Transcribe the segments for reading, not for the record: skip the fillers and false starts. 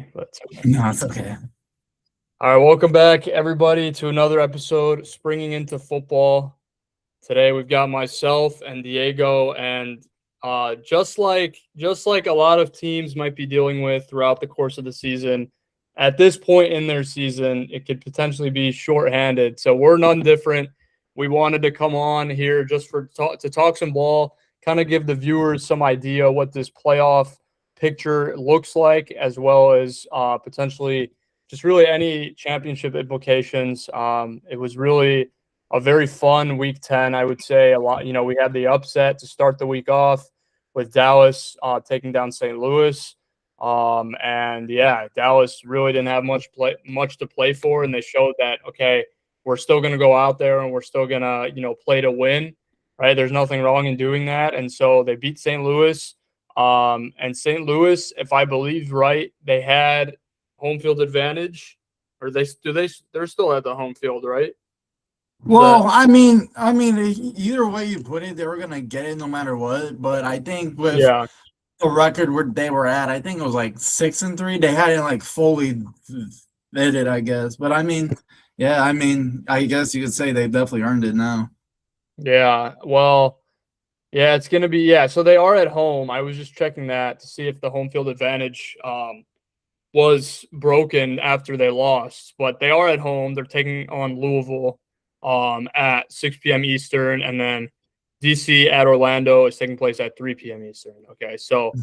me, but it's okay. No, it's okay. All right, welcome back, everybody, to another episode, Springing into Football. Today we've got myself and Diego, and just like a lot of teams might be dealing with throughout the course of the season, at this point in their season, it could potentially be shorthanded. So we're none different. We wanted to come on here just to talk some ball, kind of give the viewers some idea what this playoff picture looks like, as well as potentially just really any championship implications. It was really a very fun week 10, I would say. A lot, we had the upset to start the week off with Dallas taking down St. Louis. And yeah, Dallas really didn't have much to play for, and they showed that, okay, we're still going to go out there and we're still going to, play to win, right? There's nothing wrong in doing that. And so they beat St. Louis. And St. Louis, if I believe right, they had home field advantage, or they're still at the home field, right? Well, I mean, either way you put it, they were gonna get it no matter what. But I think with the record where they were at, I think it was like 6-3. They hadn't like fully vetted, I guess. But I mean, yeah, I guess you could say they definitely earned it now. Yeah, well, yeah, it's gonna be So they are at home. I was just checking that to see if the home field advantage was broken after they lost, but they are at home. They're taking on Louisville at 6 p.m. Eastern, and then DC at Orlando is taking place at 3 p.m. Eastern. Okay, so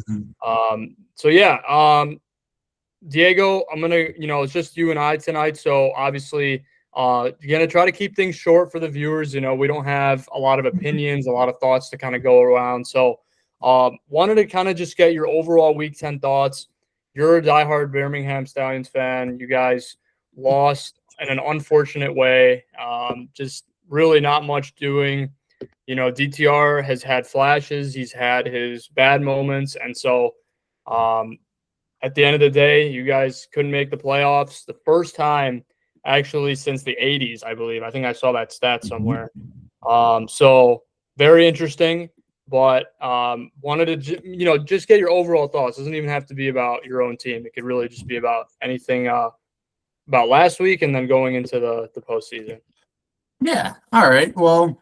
Diego, I'm gonna, it's just you and I tonight, so obviously gonna try to keep things short for the viewers. We don't have a lot of opinions, a lot of thoughts to kind of go around, so wanted to kind of just get your overall week 10 thoughts. You're a diehard Birmingham Stallions fan. You guys lost in an unfortunate way. Just really not much doing. DTR has had flashes. He's had his bad moments. And so at the end of the day, you guys couldn't make the playoffs. The first time actually since the 80s, I believe. I think I saw that stat somewhere. So very interesting. But wanted to, just get your overall thoughts. It doesn't even have to be about your own team. It could really just be about anything about last week and then going into the postseason. Yeah. All right. Well,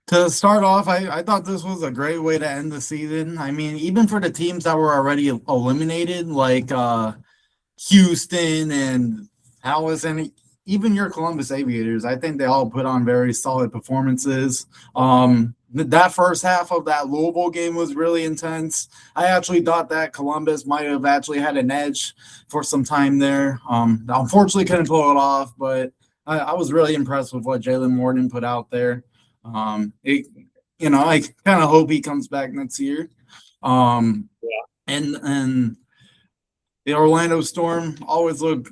to start off, I thought this was a great way to end the season. I mean, even for the teams that were already eliminated, like Houston and Dallas, and even your Columbus Aviators, I think they all put on very solid performances. That first half of that Louisville game was really intense. I actually thought that Columbus might have actually had an edge for some time there. Unfortunately, couldn't pull it off, but I was really impressed with what Jalen Morton put out there. I kind of hope he comes back next year. And the Orlando Storm always look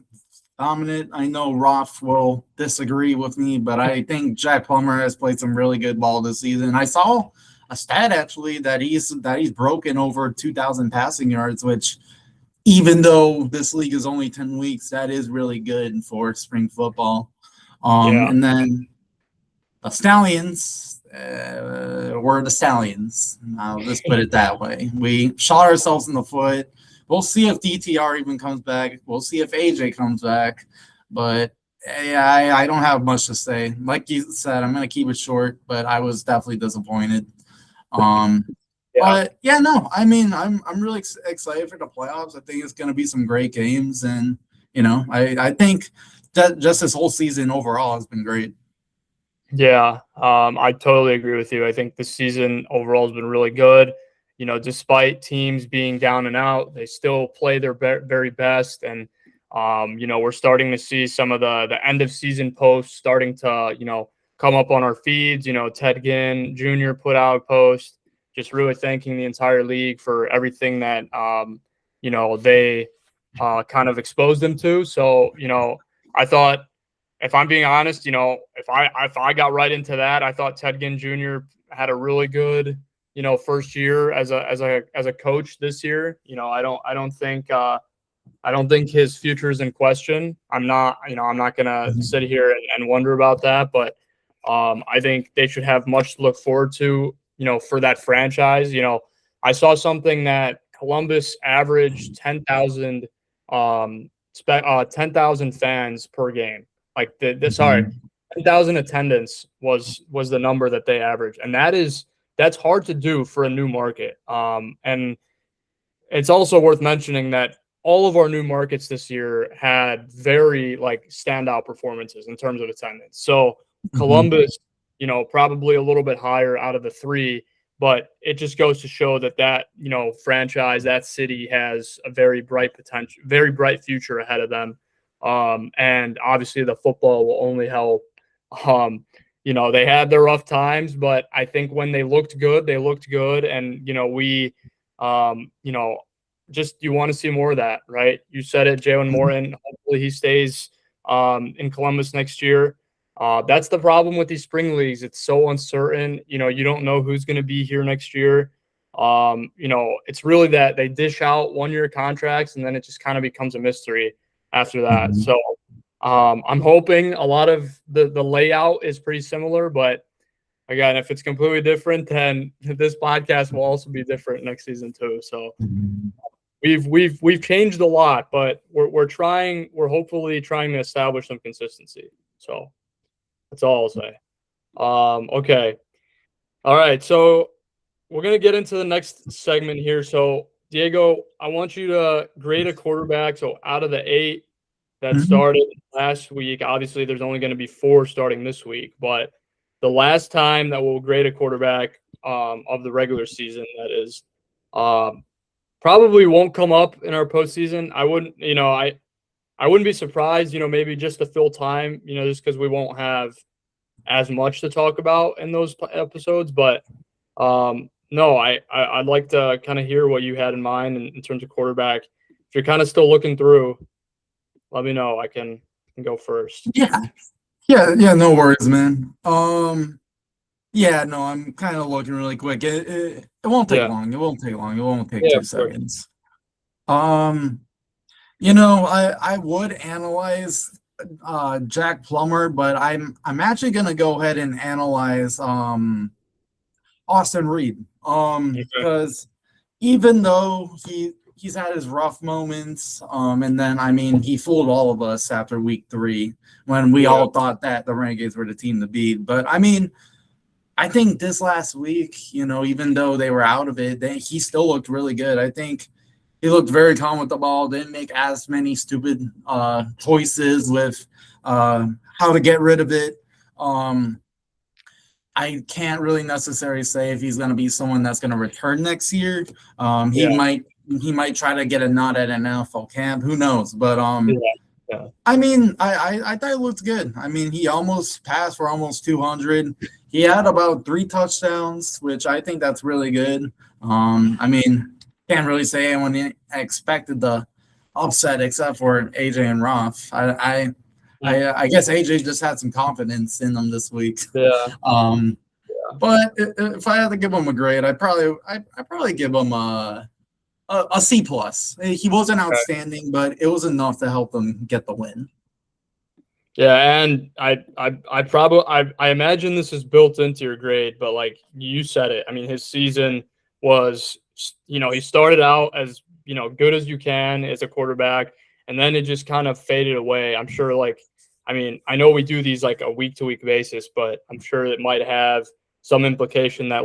dominant. I know Roth will disagree with me, but I think Jack Plummer has played some really good ball this season. I saw a stat actually that he's broken over 2,000 passing yards, which even though this league is only 10 weeks, that is really good for spring football. And then the Stallions were the Stallions. Let's put it that way. We shot ourselves in the foot. We'll see if DTR even comes back. We'll see if AJ comes back. But yeah, I don't have much to say. Like you said, I'm going to keep it short, but I was definitely disappointed. But yeah, no, I mean, I'm really excited for the playoffs. I think it's going to be some great games. And, I think that just this whole season overall has been great. Yeah, I totally agree with you. I think this season overall has been really good. Despite teams being down and out, they still play their very best. And, we're starting to see some of the end of season posts starting to, come up on our feeds. Ted Ginn Jr. put out a post just really thanking the entire league for everything that, they kind of exposed them to. So, I thought, if I'm being honest, if I got right into that, I thought Ted Ginn Jr. had a really good, first year as a coach this year. I don't think his future is in question. I'm not gonna sit here and wonder about that, but I think they should have much to look forward to, for that franchise. I saw something that Columbus averaged 10,000 10,000 fans per game. Like sorry, 10,000 attendance was the number that they average, and that's hard to do for a new market. And it's also worth mentioning that all of our new markets this year had very like standout performances in terms of attendance. So Columbus, probably a little bit higher out of the three, but it just goes to show that franchise, that city has a very bright potential, very bright future ahead of them. And obviously the football will only help. They had their rough times, but I think when they looked good, and just you want to see more of that, right? You said it, Jalen Morton. Hopefully he stays in Columbus next year. That's the problem with these spring leagues. It's so uncertain. You don't know who's going to be here next year. It's really that they dish out 1-year contracts and then it just kind of becomes a mystery after that. So I'm hoping a lot of the layout is pretty similar, but again, if it's completely different, then this podcast will also be different next season too. So we've changed a lot, but we're hopefully trying to establish some consistency. So that's all I'll say. Okay. All right. So we're going to get into the next segment here. So Diego, I want you to grade a quarterback. So out of the 8 that started last week, obviously there's only going to be 4 starting this week, but the last time that we'll grade a quarterback of the regular season, that is, probably won't come up in our postseason. I wouldn't be surprised, maybe just to fill time, just because we won't have as much to talk about in those episodes. But no, I'd like to kind of hear what you had in mind in terms of quarterback. If you're kind of still looking through, let me know. I can go first. Yeah, no worries, man. Yeah, no, I'm kind of looking really quick. It won't take long. It won't take long. It won't take 2 seconds. I would analyze Jack Plummer, but I'm actually gonna go ahead and analyze Austin Reed. Because even though he's had his rough moments, and then he fooled all of us after week 3 when we all thought that the Renegades were the team to beat. But I think this last week, even though they were out of it, he still looked really good. I think he looked very calm with the ball, didn't make as many stupid choices with how to get rid of it. I can't really necessarily say if he's going to be someone that's going to return next year. He might try to get a nod at an NFL camp. Who knows? But I thought it looked good. He almost passed for almost 200. He had about 3 touchdowns, which I think that's really good. Can't really say anyone expected the upset except for AJ and Roth. I guess AJ just had some confidence in them this week. But if I had to give him a grade, I'd probably give him a C+. He wasn't outstanding, but it was enough to help them get the win. Yeah, and I imagine this is built into your grade, but like you said it, his season was, he started out as, good as you can as a quarterback, and then it just kind of faded away. I'm sure I know we do these like a week-to-week basis, but I'm sure it might have some implication that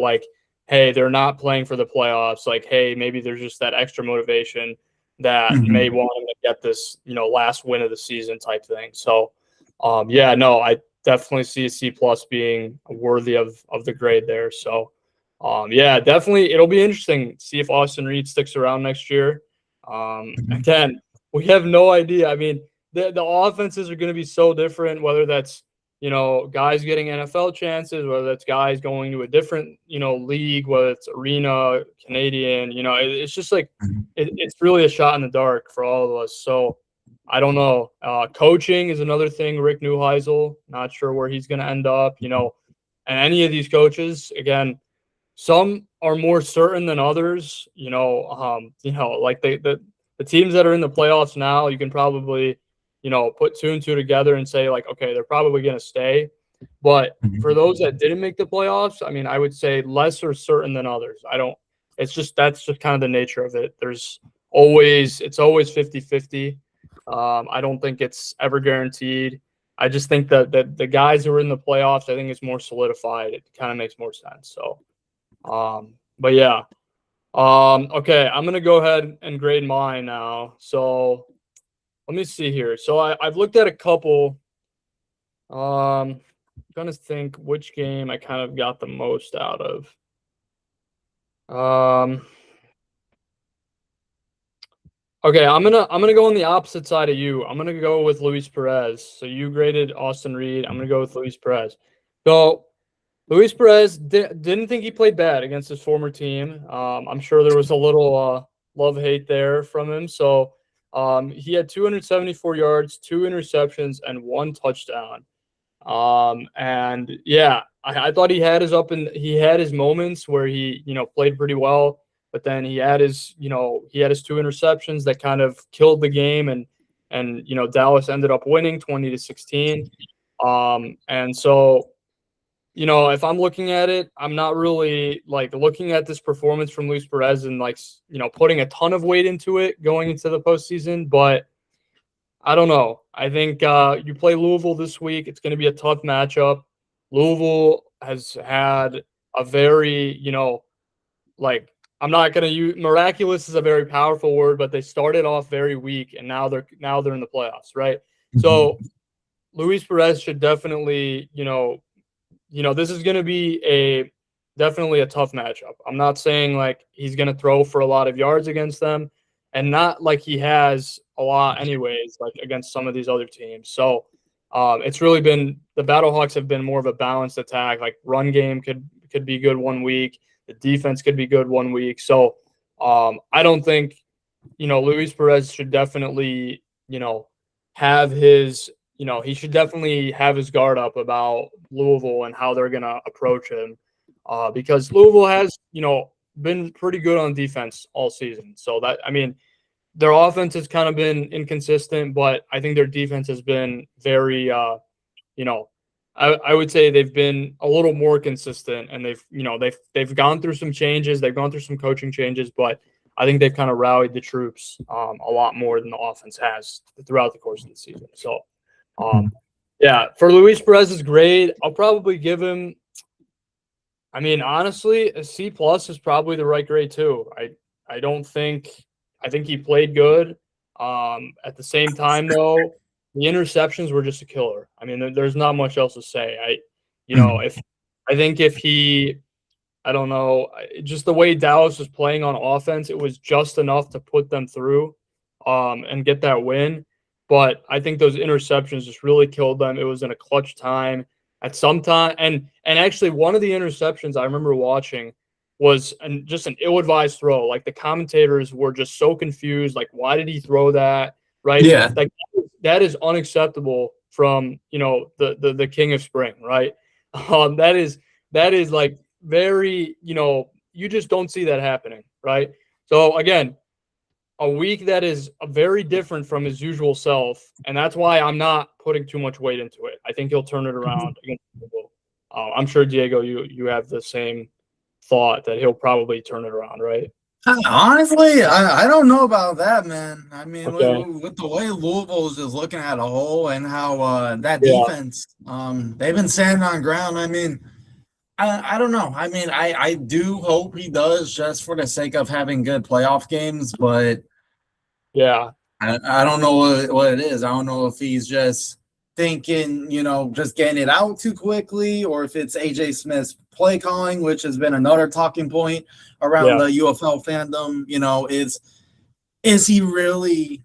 hey, they're not playing for the playoffs. Hey, maybe there's just that extra motivation that may want them to get this, last win of the season type thing. So, I definitely see a C+ being worthy of the grade there. So, definitely it'll be interesting to see if Austin Reed sticks around next year. Again, we have no idea. The offenses are going to be so different, whether that's, guys getting NFL chances, whether that's guys going to a different, league, whether it's arena, Canadian, it's just it's really a shot in the dark for all of us. So I don't know. Coaching is another thing. Rick Neuheisel, not sure where he's going to end up, and any of these coaches, again, some are more certain than others, like the teams that are in the playoffs now, you can probably, put 2 and 2 together and say okay, they're probably going to stay. But for those that didn't make the playoffs, I would say less are certain than others. That's just kind of the nature of it. There's it's always 50-50. I don't think it's ever guaranteed. I just think that the guys who are in the playoffs, I think it's more solidified. It kind of makes more sense. So, but yeah. Okay, I'm gonna go ahead and grade mine now. So let me see here. So I've looked at a couple. I'm trying to think which game I kind of got the most out of. Okay, I'm gonna go on the opposite side of you. I'm gonna go with Luis Perez. So you graded Austin Reed. I'm gonna go with Luis Perez. So Luis Perez didn't think he played bad against his former team. I'm sure there was a little love-hate there from him. So he had 274 yards, 2 interceptions, and 1 touchdown. And yeah, I thought he had his moments where he, played pretty well, but then he had his 2 interceptions that kind of killed the game, and Dallas ended up winning 20-16. And so, if I'm looking at it, I'm not really like looking at this performance from Luis Perez and putting a ton of weight into it going into the postseason, but I don't know. I think you play Louisville this week. It's going to be a tough matchup. Louisville has had a very, I'm not going to use miraculous is a very powerful word, but they started off very weak and now they're in the playoffs, right? Mm-hmm. So Luis Perez should definitely, this is going to be definitely a tough matchup. I'm not saying like he's going to throw for a lot of yards against them, and not like he has a lot anyways, like against some of these other teams. So it's really been the Battlehawks have been more of a balanced attack. Like run game could be good one week, the defense could be good one week. So I don't think Luis Perez should definitely have his he should definitely have his guard up about Louisville and how they're gonna approach him, because Louisville has been pretty good on defense all season. So their offense has kind of been inconsistent, but I think their defense has been very, I would say they've been a little more consistent, and they've gone through some changes. They've gone through some coaching changes, but I think they've kind of rallied the troops a lot more than the offense has throughout the course of the season. So, yeah, for Luis Perez's grade, I'll probably give him, honestly, a C+ is probably the right grade too. I think he played good. At the same time, though, the interceptions were just a killer. There's not much else to say. I don't know, just the way Dallas was playing on offense, it was just enough to put them through and get that win. But I think those interceptions just really killed them. It was in a clutch time at some time. And actually, one of the interceptions I remember watching was just an ill-advised throw. Like the commentators were just so confused. Like, why did he throw that? Right? Yeah. Like that is unacceptable from the king of spring, right? That is like very you just don't see that happening, right? So again, a week that is very different from his usual self, and that's why I'm not putting too much weight into it. I think he'll turn it around against Louisville. I'm sure Diego, you have the same thought that he'll probably turn it around, right? Honestly, I don't know about that, man. Okay. With the way Louisville is just looking at a whole and how that defense, they've been standing on ground. I don't know. I do hope he does just for the sake of having good playoff games, but yeah, I don't know what it is. I don't know if he's just thinking, just getting it out too quickly, or if it's AJ Smith's play calling, which has been another talking point around the UFL fandom. Is he really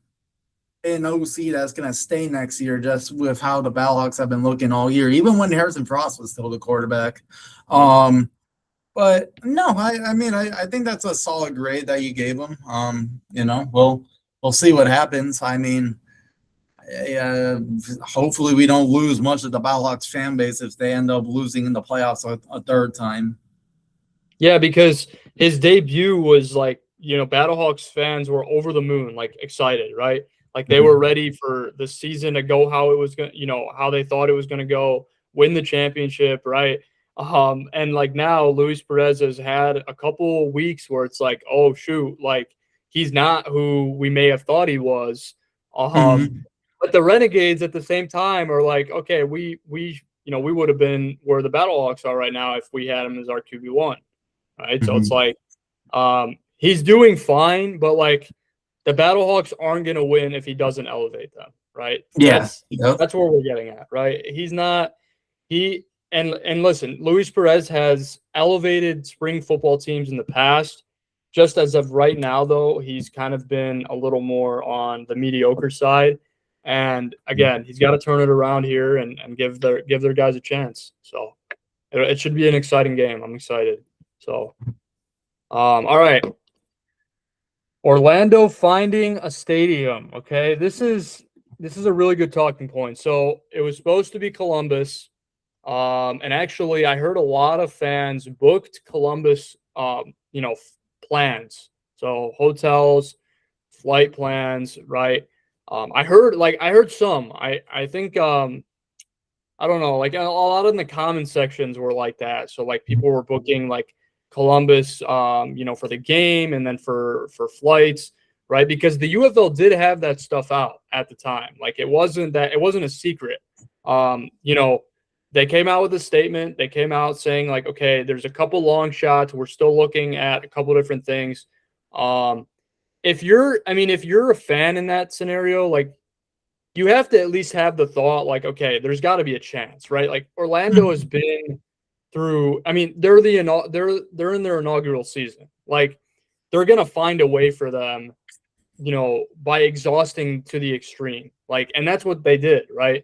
an OC that's going to stay next year, just with how the Battlehawks have been looking all year, even when Harrison Frost was still the quarterback? But no, I think that's a solid grade that you gave him. We'll see what happens. Hopefully we don't lose much of the Battlehawks fan base if they end up losing in the playoffs a third time. Yeah, because his debut was like, Battlehawks fans were over the moon, like excited, right? Like they were ready for the season to go how it was going to, how they thought it was going to go, win the championship, right? And like now Luis Perez has had a couple weeks where it's like, oh shoot, like he's not who we may have thought he was. Mhm. But the Renegades at the same time are like, okay, we we would have been where the Battlehawks are right now if we had him as our QB1, right? So it's Mhm. like he's doing fine, but like the Battlehawks aren't going to win if he doesn't elevate them, right? Yeah. Yep. That's where we're getting at, right? He's not he and listen, Luis Perez has elevated spring football teams in the past. Just as of right now, though, he's kind of been a little more on the mediocre side. And again, he's got to turn it around here and give their guys a chance. So it should be an exciting game. I'm excited. So all right. Orlando finding a stadium. Okay. This is a really good talking point. So it was supposed to be Columbus. And actually, I heard a lot of fans booked Columbus, plans. So hotels, flight plans, right? I heard some. I think I don't know, like a lot in the comment sections were like that. So like people were booking like Columbus, for the game and then for flights, right? Because the UFL did have that stuff out at the time. Like it wasn't a secret. They came out with a statement. They came out saying like, okay, there's a couple long shots. We're still looking at a couple different things. If you're a fan in that scenario, like you have to at least have the thought like, okay, there's got to be a chance, right? Like Orlando has been through. I mean, they're in their inaugural season. Like they're gonna find a way for them, by exhausting to the extreme. Like, and that's what they did, right?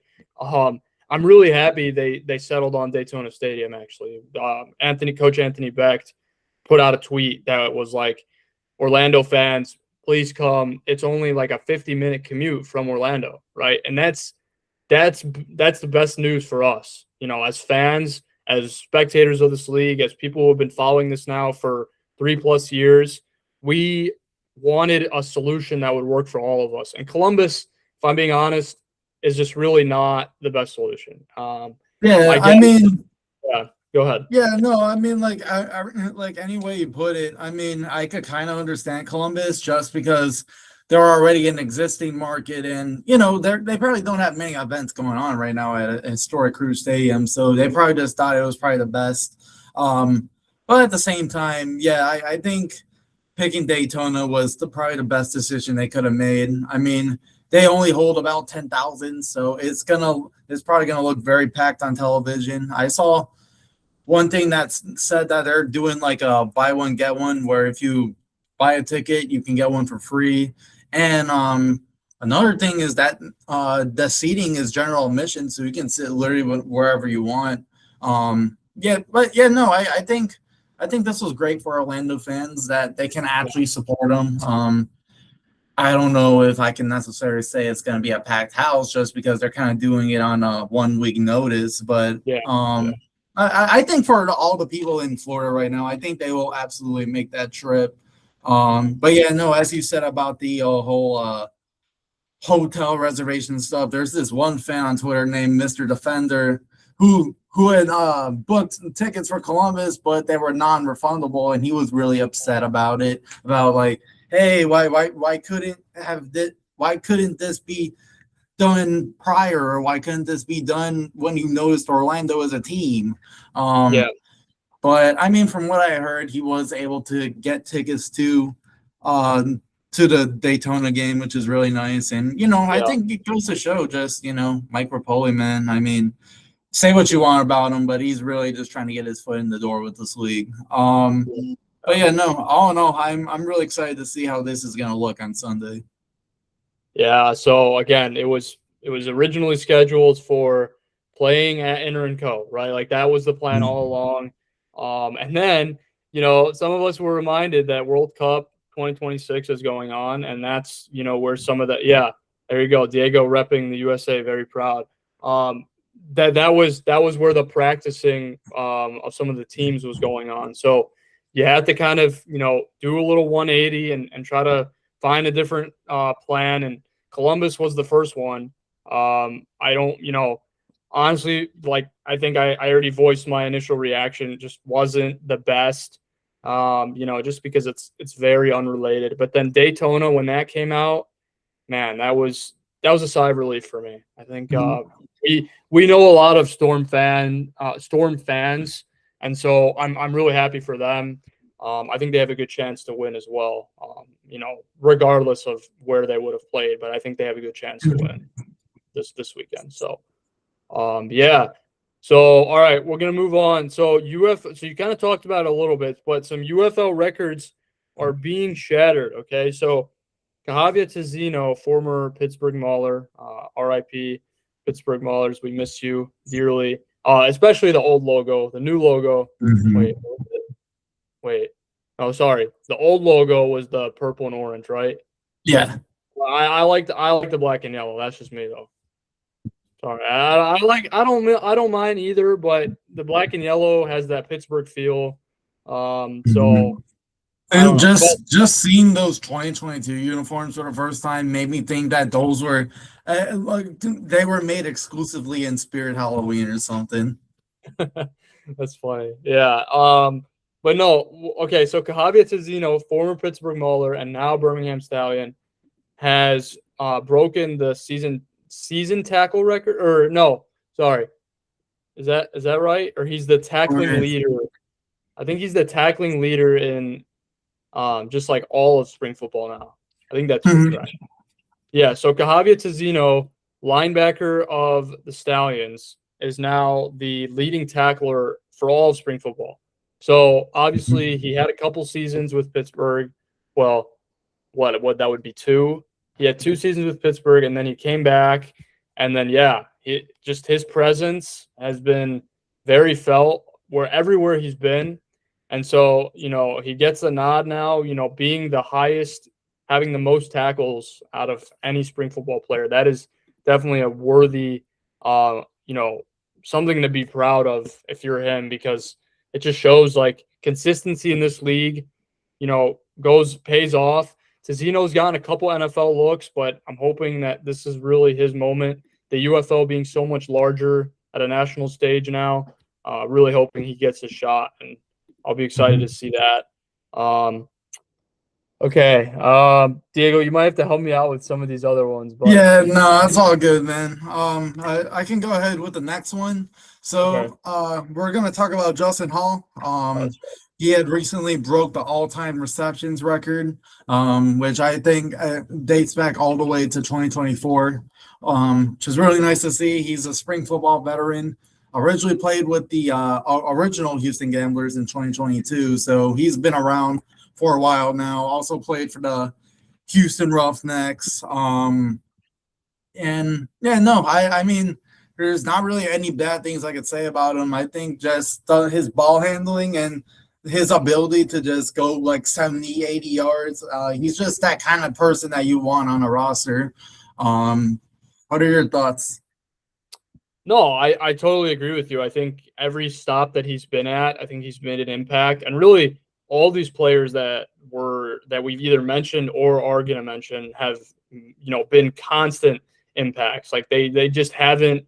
I'm really happy they settled on Daytona Stadium. Actually, Coach Anthony Becht put out a tweet that was like, Orlando fans, please come. It's only like a 50-minute commute from Orlando, right? And that's the best news for us, as fans, as spectators of this league, as people who have been following this now for 3+ years. We wanted a solution that would work for all of us. And Columbus, if I'm being honest, is just really not the best solution. Yeah. I I guess, mean, yeah, go ahead. yeah, no, I mean, like, like any way you put it, I mean, I could kind of understand Columbus just because they're already an existing market, and they probably don't have many events going on right now at a historic Cruise Stadium, so they probably just thought it was probably the best. But at the same time, yeah, I think picking Daytona was probably the best decision they could have made. I mean, they only hold about 10,000, so it's probably gonna look very packed on television. I saw one thing that's said that they're doing like a buy one get one, where if you buy a ticket you can get one for free. And another thing is that the seating is general admission, so you can sit literally wherever you want. Yeah, but yeah, no, I think this was great for Orlando fans that they can actually support them. I don't know if I can necessarily say it's going to be a packed house just because they're kind of doing it on a 1 week notice, but Yeah, yeah, I think for all the people in Florida right now, I think they will absolutely make that trip. But yeah, no, as you said about the whole hotel reservation stuff, there's this one fan on Twitter named Mr. Defender who had booked tickets for Columbus, but they were non-refundable, and he was really upset about it. About like, hey, why couldn't this be done prior, or why couldn't this be done when you noticed Orlando as a team? yeah, But I mean, from what I heard, he was able to get tickets to the Daytona game, which is really nice. And I yeah. think it goes to show just Mike Rapoli, man. I mean, say what you want about him, but he's really just trying to get his foot in the door with this league. But yeah, no, all in all, I'm really excited to see how this is gonna look on Sunday. Yeah, so again, it was originally scheduled for playing at Inter & Co, right? Like that was the plan all along. And then, some of us were reminded that World Cup 2026 is going on, and that's, where some of the yeah, there you go, Diego repping the USA, very proud. That was where the practicing of some of the teams was going on. So you had to kind of, do a little 180 and try to find a different plan. And Columbus was the first one. I don't, honestly, like I think I already voiced my initial reaction. It just wasn't the best. Just because it's very unrelated. But then Daytona, when that came out, man, that was a sigh of relief for me. I think we know a lot of Storm fans, and so I'm really happy for them. I think they have a good chance to win as well. Regardless of where they would have played, but I think they have a good chance to win this weekend. So, yeah. So, all right, we're gonna move on. So, So you kind of talked about it a little bit, but some UFL records are being shattered. Okay, so Cahavia Tizino, former Pittsburgh Mauler, RIP Pittsburgh Maulers, we miss you dearly. Especially the old logo, the new logo. Mhm. Wait. Oh, sorry. The old logo was the purple and orange, right? Yeah. I like the black and yellow. That's just me though. Sorry, I don't mind either, but the black and yellow has that Pittsburgh feel. Mhm. So I don't And know. But just seeing those 2022 uniforms for the first time made me think that those were like they were made exclusively in Spirit Halloween or something. that's funny. Yeah. But no, okay, so Cahavia Tizino, former Pittsburgh Mauler and now Birmingham Stallion, has broken the season tackle record. Or no, sorry. Is that right? Or he's the tackling Right. leader. I think he's the tackling leader in just like all of spring football now. I think that's Mhm. correct. Yeah, so Cahavia Tizino, linebacker of the Stallions, is now the leading tackler for all of spring football. So obviously he had a couple seasons with Pittsburgh. Well, what that would be two. He had 2 seasons with Pittsburgh, and then he came back, and then just his presence has been very felt everywhere he's been, and so he gets a nod now. Being the highest, having the most tackles out of any spring football player, that is definitely a worthy, uh, you know, something to be proud of if you're him, because it just shows like consistency in this league. Pays off. Tizino's gotten a couple NFL looks, but I'm hoping that this is really his moment. The UFL being so much larger at a national stage now, really hoping he gets a shot, and I'll be excited to see that. Okay, Diego, you might have to help me out with some of these other ones, but Yeah, no, that's all good, man. I can go ahead with the next one. okay, So, we're gonna talk about Justin Hall. that's He had recently broke the all-time receptions record, which I think dates back all the way to 2024, which is really nice to see. He's a spring football veteran. Originally played with the original Houston Gamblers in 2022, so he's been around for a while now. Also played for the Houston Roughnecks. And yeah, no, I mean, there's not really any bad things I could say about him. I think just his ball handling and his ability to just go like 70, 80 yards. He's just that kind of person that you want on a roster. Um, what are your thoughts? No, I totally agree with you. I think every stop that he's been at, I think he's made an impact. And really, all these players that we've either mentioned or are going to mention have been constant impacts. Like they just haven't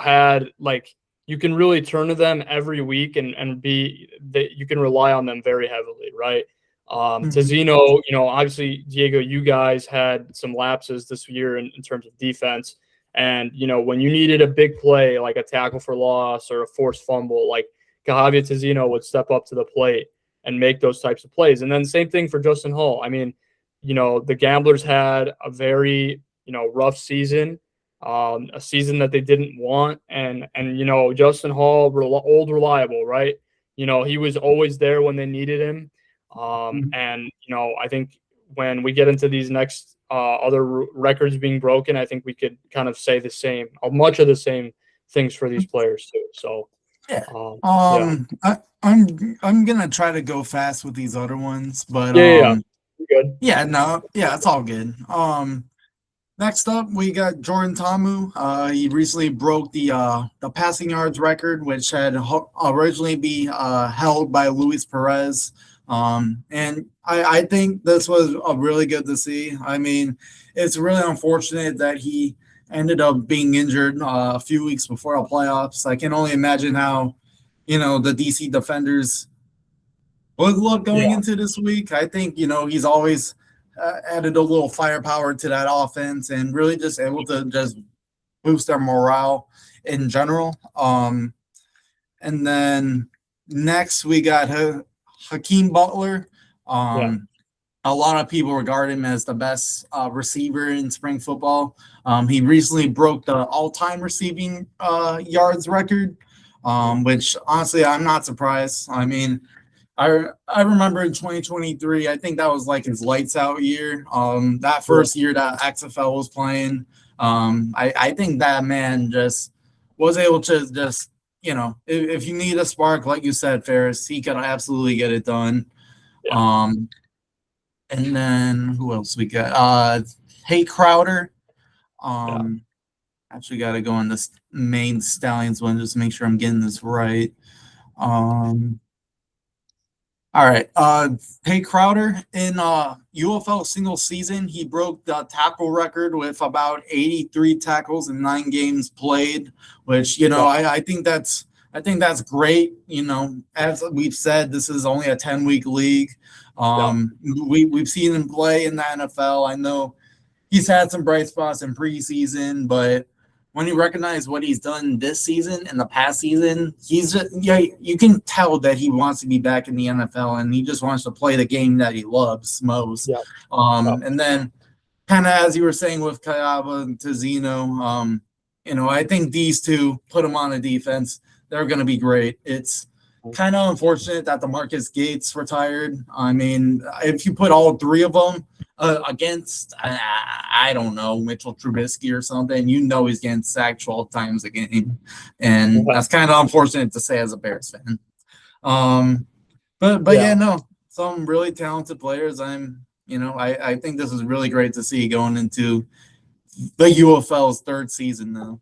had like you can really turn to them every week and be that you can rely on them very heavily, right? Mhm. Tizino, obviously Diego, you guys had some lapses this year in terms of defense. And when you needed a big play like a tackle for loss or a forced fumble, like Cahavia Tizino would step up to the plate and make those types of plays. And then same thing for Justin Hall. I mean, the Gamblers had a very rough season, a season that they didn't want, and Justin Hall, old reliable, right? He was always there when they needed him, and I think when we get into these next other records being broken, I think we could kind of say the same, much of the same things for these players too. So, Yeah. yeah, I'm gonna try to go fast with these other ones, but yeah. You're good. yeah, no, yeah, it's all good. Next up, we got Jordan Tamu. He recently broke the passing yards record, which had originally be held by Luis Perez. And I think this was really good to see. I mean, it's really unfortunate that he ended up being injured a few weeks before the playoffs. I can only imagine how, the DC Defenders Good luck Yeah, going into this week. I think, he's always added a little firepower to that offense and really just able to just boost their morale in general. And then next we got Hakeem Butler. yeah, A lot of people regard him as the best receiver in spring football. He recently broke the all-time receiving yards record, which honestly I'm not surprised. I mean, I remember in 2023, I think that was like his lights out year. That yeah, first year that XFL was playing, I think that man just was able to just, if you need a spark, like you said, Ferris, he could absolutely get it done. yeah, Um, and then who else we got? Hey Crowder. yeah. Um, Actually got to go on this main Stallions one just to make sure I'm getting this right. Um, All right. Hey Crowder in UFL single season, he broke the tackle record with about 83 tackles in 9 games played, which Yeah, I think that's great. As we've said, this is only a 10-week league. yeah, We've seen him play in the NFL. I know he's had some bright spots in preseason, but when you recognize what he's done this season and the past season, you can tell that he wants to be back in the NFL and he just wants to play the game that he loves most. yeah, yeah, And then kind of as you were saying with Kayaba and Tizino, I think these two put them on a defense. They're going to be great. It's kind of unfortunate that the Marcus Gates retired. I mean, if you put all three of them against, I don't know, Mitchell Trubisky or something, he's getting sacked 12 times a game. And yeah, that's kind of unfortunate to say as a Bears fan. But yeah, yeah. no, some really talented players. I think this is really great to see going into the UFL's third season now.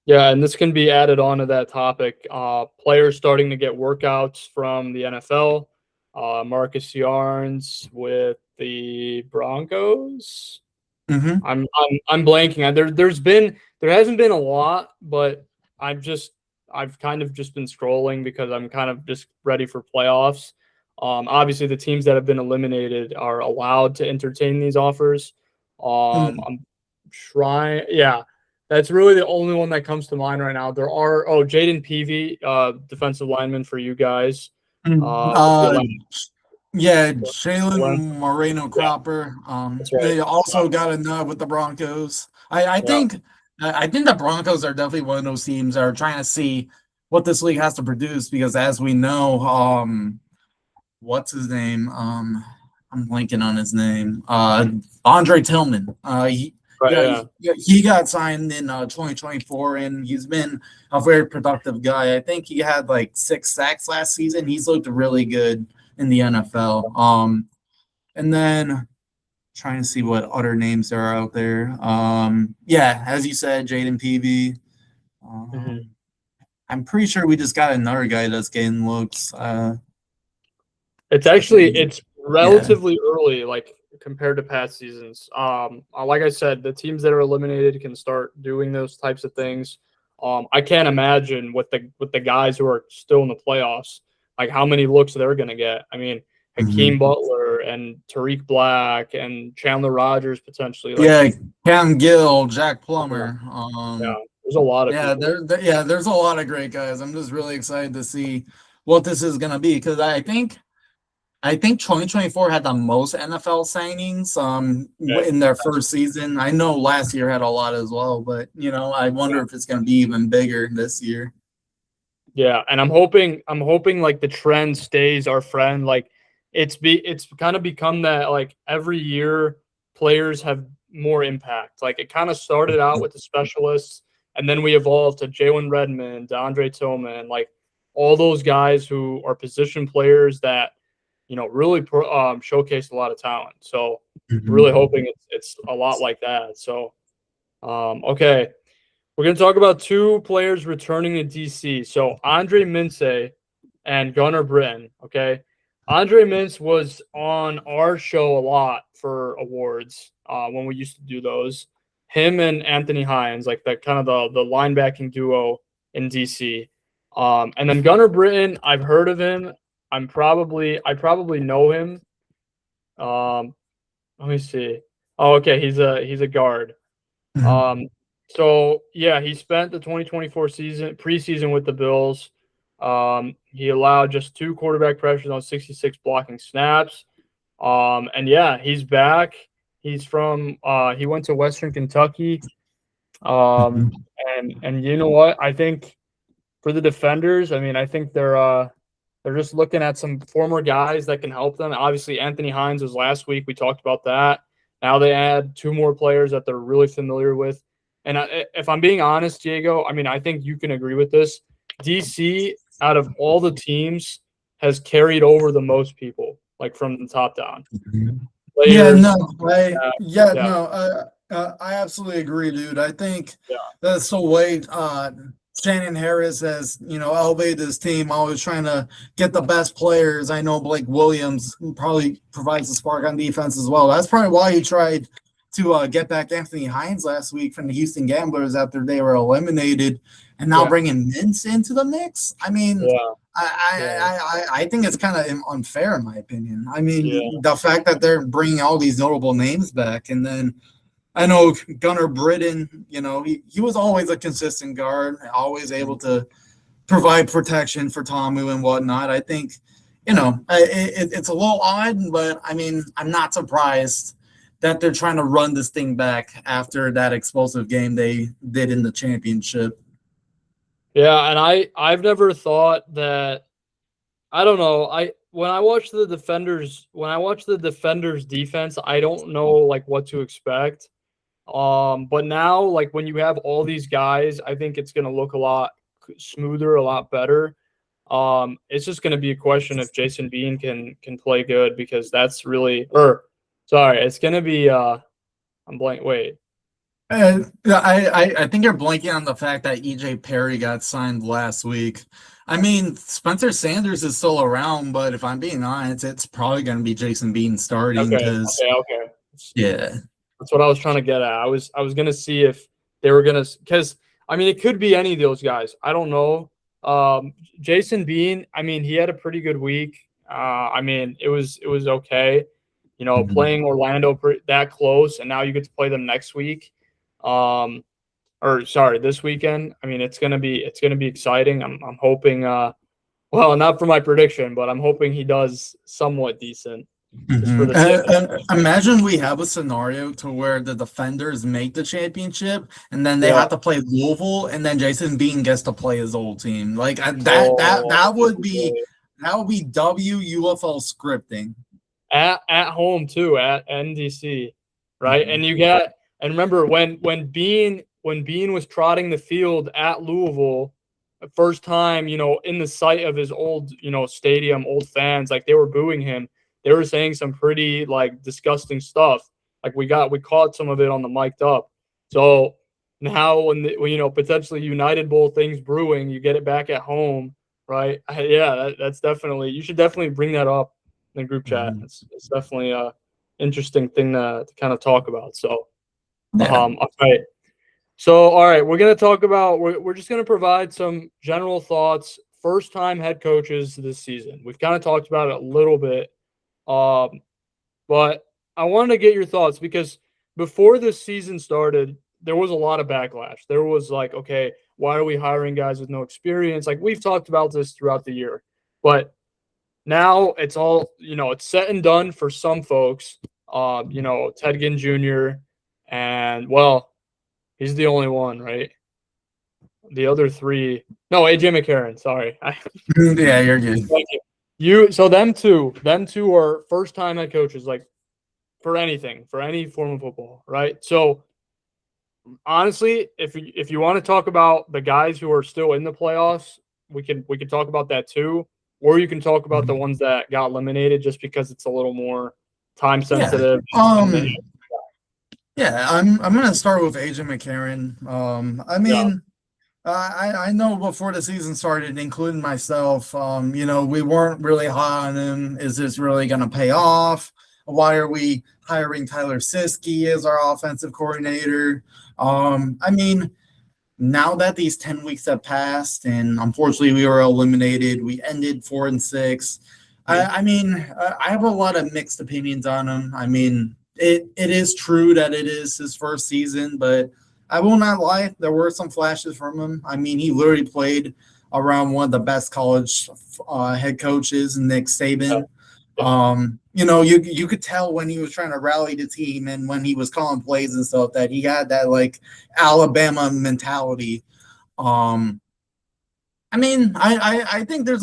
Yeah, and this can be added on to that topic. Players starting to get workouts from the NFL. Marcus Yarns with the Broncos. Mm-hmm. I'm blanking. There hasn't been a lot, but I've kind of just been scrolling because I'm kind of just ready for playoffs. Obviously, the teams that have been eliminated are allowed to entertain these offers. Mm-hmm. I'm trying, yeah. That's really the only one that comes to mind right now. There are Jaden Peavy, defensive lineman for you guys. With the Uh, Atlanta, yeah, Atlanta. Jalen Moreno Yeah, Cropper. that's right. They also got a nod with the Broncos. Yeah, I think the Broncos are definitely one of those teams that are trying to see what this league has to produce because as we know, what's his name? I'm blanking on his name. Andre Tillman. right. Yeah, He got signed in 2024, and he's been a very productive guy. I think he had like 6 sacks last season. He's looked really good in the NFL. And then trying to see what other names there are out there. Yeah, as you said, Jaden Peavy. hmm Um, I'm pretty sure we just got another guy that's getting looks. I think it's yeah. relatively early, like compared to past seasons. Like I said, the teams that are eliminated can start doing those types of things. I can't imagine with the guys who are still in the playoffs, like how many looks they're gonna get. I mean, Hakeem Mhm. Butler and Tariq Black and Chandler Rogers potentially. Like, Yeah, Cam Gill, Jack yeah, Plummer. yeah, there's a lot of Yeah, people. there's a lot of great guys. I'm just really excited to see what this is gonna be because I think 2024 had the most NFL signings Okay. in their first season. I know last year had a lot as well, but I wonder if it's gonna be even bigger this year. Yeah, and I'm hoping like the trend stays our friend. Like it's kind of become that like every year players have more impact. Like it kind of started out with the specialists, and then we evolved to Jalen Redmond, DeAndre Tillman, like all those guys who are position players that really showcase a lot of talent. So really Mhm. hoping it's a lot like that. So okay. We're going to talk about two players returning to DC. So Andre Mintze and Gunnar Britton. Okay. Andre Mintz was on our show a lot for awards when we used to do those. Him and Anthony Hines, like that kind of the linebacking duo in DC. And then Gunnar Britton, I've heard of him. I probably know him. Let me see. Oh, okay, he's a guard. Um, so yeah, he spent the 2024 preseason with the Bills. He allowed just 2 quarterback pressures on 66 blocking snaps. And yeah, he's back. He's from he went to Western Kentucky. And you know what? I think for the defenders, I mean, I think they're just looking at some former guys that can help them. Obviously, Anthony Hines was last week. We talked about that. Now they add 2 more players that they're really familiar with. And if I'm being honest, Diego, I mean, I think you can agree with this. DC, out of all the teams, has carried over the most people, like from the top down. Yeah, Players. I absolutely agree, dude. I think Yeah. that's the way Shannon Harris has, elevated his team, always trying to get the best players. I know Blake Williams probably provides a spark on defense as well. That's probably why he tried to get back Anthony Hines last week from the Houston Gamblers after they were eliminated, and now bringing Mintze into the mix. I mean, I think it's kind of unfair in my opinion. I mean, the fact that they're bringing all these notable names back, and then I know Gunnar Britton, he was always a consistent guard, always able to provide protection for Tomu and whatnot. I think, it's a little odd, but I mean, I'm not surprised that they're trying to run this thing back after that explosive game they did in the championship. Yeah, and I've never thought that. I don't know. When I watch the defenders defense, I don't know like what to expect. But now, like when you have all these guys, I think it's gonna look a lot smoother, a lot better. It's just gonna be a question if Jason Bean can play good, because that's really it's gonna be I'm blank. Wait. I think you're blanking on the fact that EJ Perry got signed last week. I mean, Spencer Sanders is still around, but if I'm being honest, it's probably going to be Jason Bean starting because yeah, that's what I was trying to get at. I was gonna see if they were gonna, because I mean it could be any of those guys. I don't know. Jason Bean, I mean, he had a pretty good week. I mean, it was okay. Playing Orlando that close, and now you get to play them next week. This weekend. I mean, it's gonna be exciting. I'm hoping. Well, not for my prediction, but I'm hoping he does somewhat decent. Imagine we have a scenario to where the defenders make the championship, and then they have to play Louisville, and then Jason Bean gets to play his old team. Like that would be WUFL scripting at home too, at NDC, right? And and remember when Bean was trotting the field at Louisville, the first time, in the sight of his old, stadium, old fans, like they were booing him. They were saying some pretty like disgusting stuff. Like we caught some of it on the mic'd up. So now when potentially United Bowl things brewing, you get it back at home, right? That's definitely, you should definitely bring that up in the group chat. It's definitely a interesting thing to kind of talk about. So okay. So all right, we're gonna talk about we're just gonna provide some general thoughts. First time head coaches this season. We've kind of talked about it a little bit. But I wanted to get your thoughts, because before this season started, there was a lot of backlash. There was like, okay, why are we hiring guys with no experience? Like we've talked about this throughout the year, but now it's all, it's set and done for some folks. Ted Ginn Jr. and he's the only one, right? The other 3, no, AJ McCarron. Sorry. Yeah, you're good. Thank you. So them two are first time head coaches, like for anything, for any form of football, right? So honestly, if you want to talk about the guys who are still in the playoffs, we can talk about that too, or you can talk about the ones that got eliminated just because it's a little more time sensitive. I'm gonna start with AJ McCarron. I mean. I know before the season started, including myself, we weren't really high on him. Is this really going to pay off? Why are we hiring Tyler Siskey as our offensive coordinator? I mean, now that these 10 weeks have passed, and unfortunately we were eliminated, we ended 4-6. I mean, I have a lot of mixed opinions on him. I mean, it is true that it is his first season, but I will not lie, there were some flashes from him. I mean, he literally played around one of the best college head coaches, Nick Saban. You know, you could tell when he was trying to rally the team and when he was calling plays and stuff that he had that like Alabama mentality. I mean, I think there's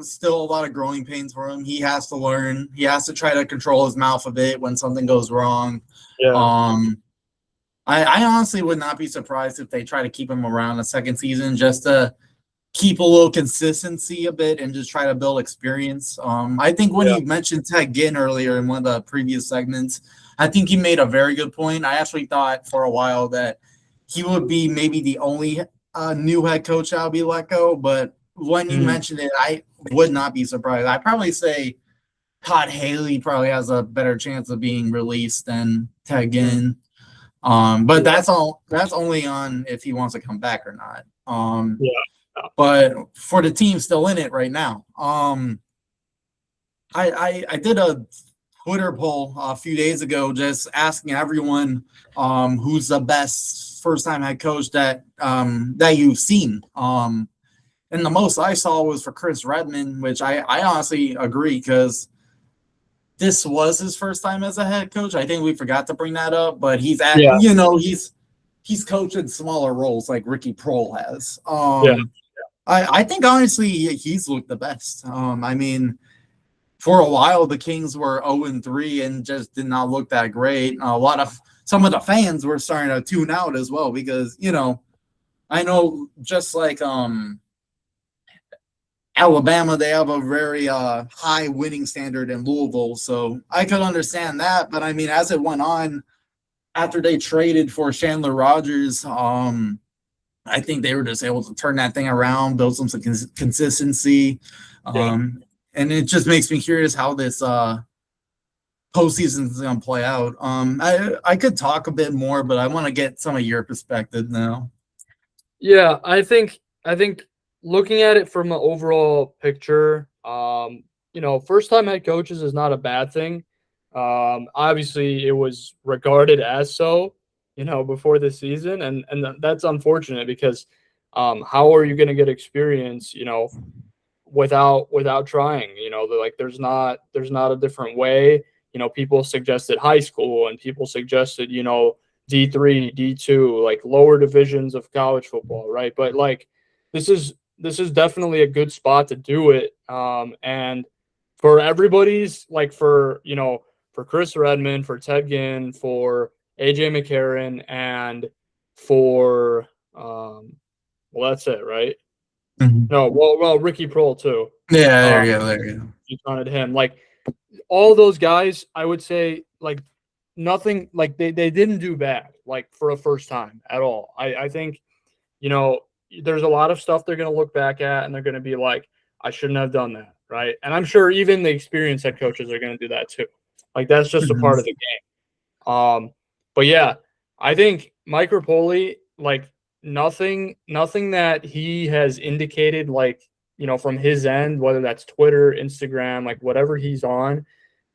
still a lot of growing pains for him. He has to learn. He has to try to control his mouth a bit when something goes wrong. Yeah. I honestly would not be surprised if they try to keep him around a second season just to keep a little consistency a bit and just try to build experience. I think when you mentioned Ted Ginn earlier in one of the previous segments, I think he made a very good point. I actually thought for a while that he would be maybe the only new head coach I'll be let go, but when you mentioned it, I would not be surprised. I'd probably say Todd Haley probably has a better chance of being released than Ted Ginn. But that's only on if he wants to come back or not. But for the team still in it right now, I did a Twitter poll a few days ago just asking everyone who's the best first-time head coach that you've seen. And the most I saw was for Chris Redmond, which I honestly agree because this was his first time as a head coach. I think we forgot to bring that up, but he's he's coached in smaller roles like Ricky Prohl has. I think honestly he's looked the best. I mean, for a while the Kings were 0-3 and just did not look that great. Some of the fans were starting to tune out as well because, you know, I know just like Alabama, they have a very high winning standard in Louisville, so I could understand that. But I mean, as it went on, after they traded for Chandler Rogers, I think they were just able to turn that thing around, build some consistency, and it just makes me curious how this postseason is going to play out. I could talk a bit more, but I want to get some of your perspective now. Yeah, I think looking at it from an overall picture, you know, first-time head coaches is not a bad thing. Obviously, it was regarded as so, you know, before the season, and that's unfortunate because how are you going to get experience, you know, without trying? You know, there's not a different way. You know, people suggested high school, and people suggested, you know, D3, D2, like lower divisions of college football, right? But like this is definitely a good spot to do it. And for everybody's, like, for, you know, for Chris Redmond, for Ted Ginn, for AJ McCarron, and for well, that's it, right? No, well, Ricky Prohl too. Yeah, there you go. You counted him. Like all those guys, I would say, like nothing, like they didn't do bad, like for a first time at all. I think, you know, there's a lot of stuff they're going to look back at and they're going to be like, I shouldn't have done that, right? And I'm sure even the experienced head coaches are going to do that too. Like that's just a part of the game. But yeah, I think Mike Rapoli, like nothing that he has indicated, like, you know, from his end, whether that's Twitter, Instagram, like whatever he's on,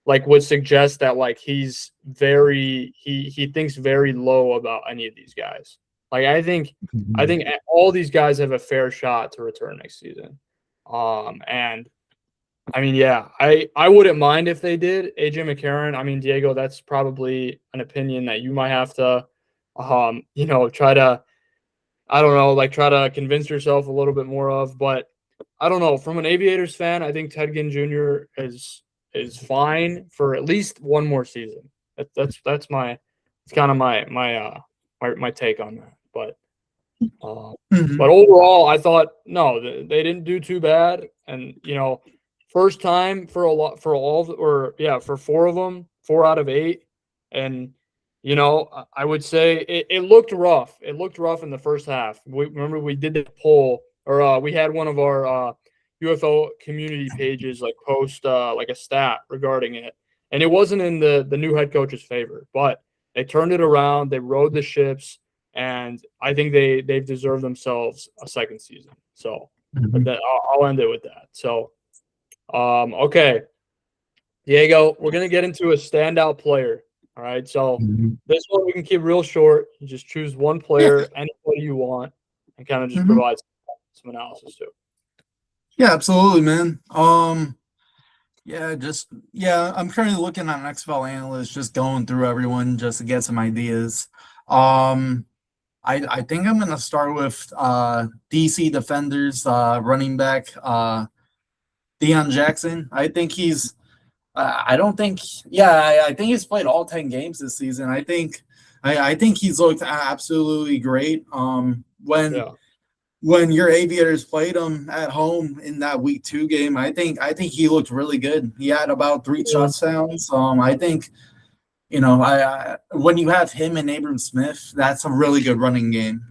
like would suggest that like he's he thinks very low about any of these guys. Like I think all these guys have a fair shot to return next season. And I mean, yeah, I wouldn't mind if they did. AJ McCarron, I mean, Diego, that's probably an opinion that you might have to you know, try to, I don't know, like try to convince yourself a little bit more of. But I don't know. From an Aviators fan, I think Ted Ginn Jr. is fine for at least one more season. That's my, it's kind of my take on that. But but overall, I thought no, they didn't do too bad. And you know, first time for for 4 of them, 4 out of 8, and you know, I would say it looked rough. It looked rough in the first half. Remember we did the poll, or we had one of our UFO community pages like post like a stat regarding it, and it wasn't in the new head coach's favor, but they turned it around. They rode the ships. and I think they've deserved themselves a second season. So, but that I'll end it with that. So, okay, Diego, we're gonna get into a standout player. All right, so this one we can keep real short. You just choose one Yeah. player, anybody you want, and kind of just Mhm. provide some analysis too. Yeah, absolutely, man. Yeah, I'm currently looking at an XFL analyst, just going through everyone just to get some ideas. Um, I think I'm gonna start with DC Defenders running back Deion Jackson. I think he's I don't think I think he's played all 10 games this season. I think he's looked absolutely great. Yeah. When your Aviators played him at home in that week 2 game, I think he looked really good. He had about 3 touchdowns. I think I when you have him and Abram Smith, that's a really good running game.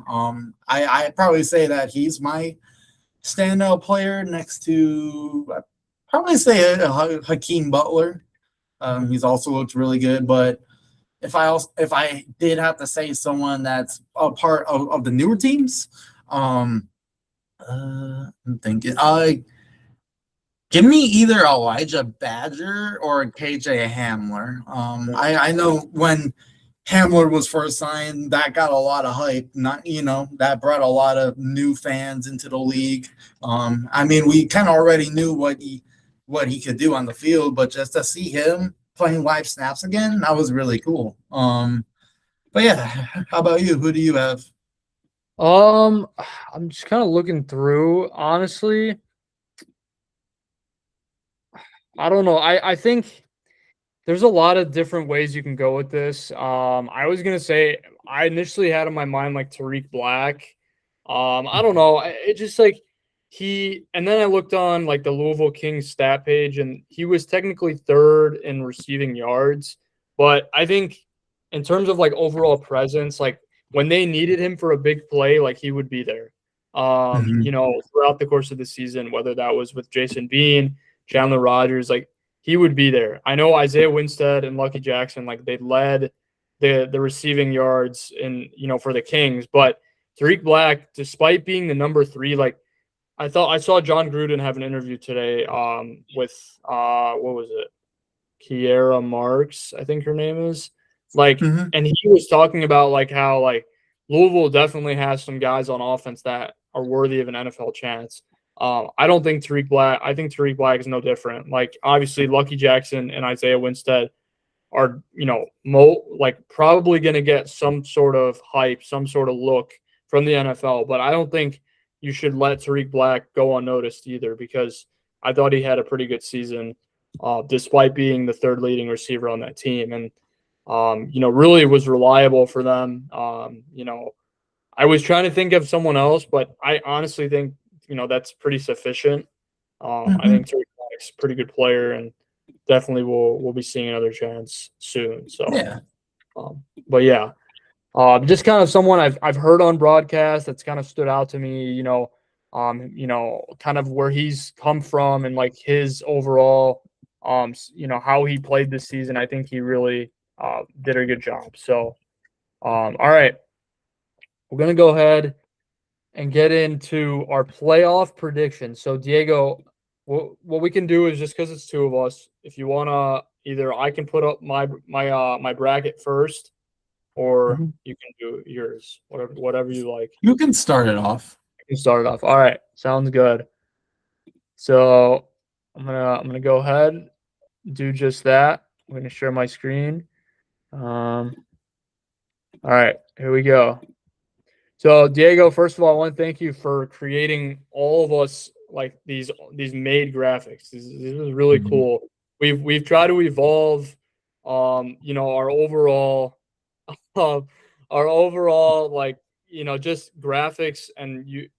I'd probably say that he's my standout player next to I'd probably say Hakeem Butler. He's also looked really good, but if I did have to say someone that's a part of the newer teams, I'm thinking. Give me either Elijah Badger or KJ Hamler. I know when Hamler was first signed, that got a lot of hype. Not that brought a lot of new fans into the league. I mean, we kind of already knew what he could do on the field, but just to see him playing live snaps again, that was really cool. But yeah, how about you? Who do you have? I'm just kind of looking through. Honestly, I don't know. I think there's a lot of different ways you can go with this. I was gonna say I initially had in my mind like Tariq Black. I don't know. It just like and then I looked on like the Louisville Kings stat page, and he was technically third in receiving yards. But I think in terms of like overall presence, like when they needed him for a big play, like he would be there. Mhm. Throughout the course of the season, whether that was with Jason Bean, Chandler Rogers, like he would be there. I know Isaiah Winstead and Lucky Jackson, like they led the receiving yards for the Kings, but Tariq Black, despite being the number 3, like I saw John Gruden have an interview today with what was it? Kiera Marks, I think her name is. Like, Mhm. and he was talking about like how like Louisville definitely has some guys on offense that are worthy of an NFL chance. I don't think Tariq Black. I think Tariq Black is no different. Like, obviously, Lucky Jackson and Isaiah Winstead are probably going to get some sort of hype, some sort of look from the NFL. But I don't think you should let Tariq Black go unnoticed either, because I thought he had a pretty good season, despite being the third leading receiver on that team, and really was reliable for them. I was trying to think of someone else, but I honestly think that's pretty sufficient. I Mhm. think Tariq Black's a pretty good player, and definitely we'll be seeing another chance soon. So, Yeah. but yeah, just kind of someone I've heard on broadcast that's kind of stood out to me. Kind of where he's come from and like his overall, how he played this season. I think he really did a good job. So, all right, we're gonna go ahead and get into our playoff predictions. So, Diego, what we can do is, just because it's two of us, if you wanna, either I can put up my bracket first, or Mhm. you can do yours, whatever you like. You can start it off. You can start it off. All right, sounds good. So I'm gonna go ahead, do just that. I'm gonna share my screen. All right, here we go. So, Diego, first of all, I want to thank you for creating all of us like these made graphics. This is really Mhm. cool. We've tried to evolve, our overall, uh, like just graphics, and we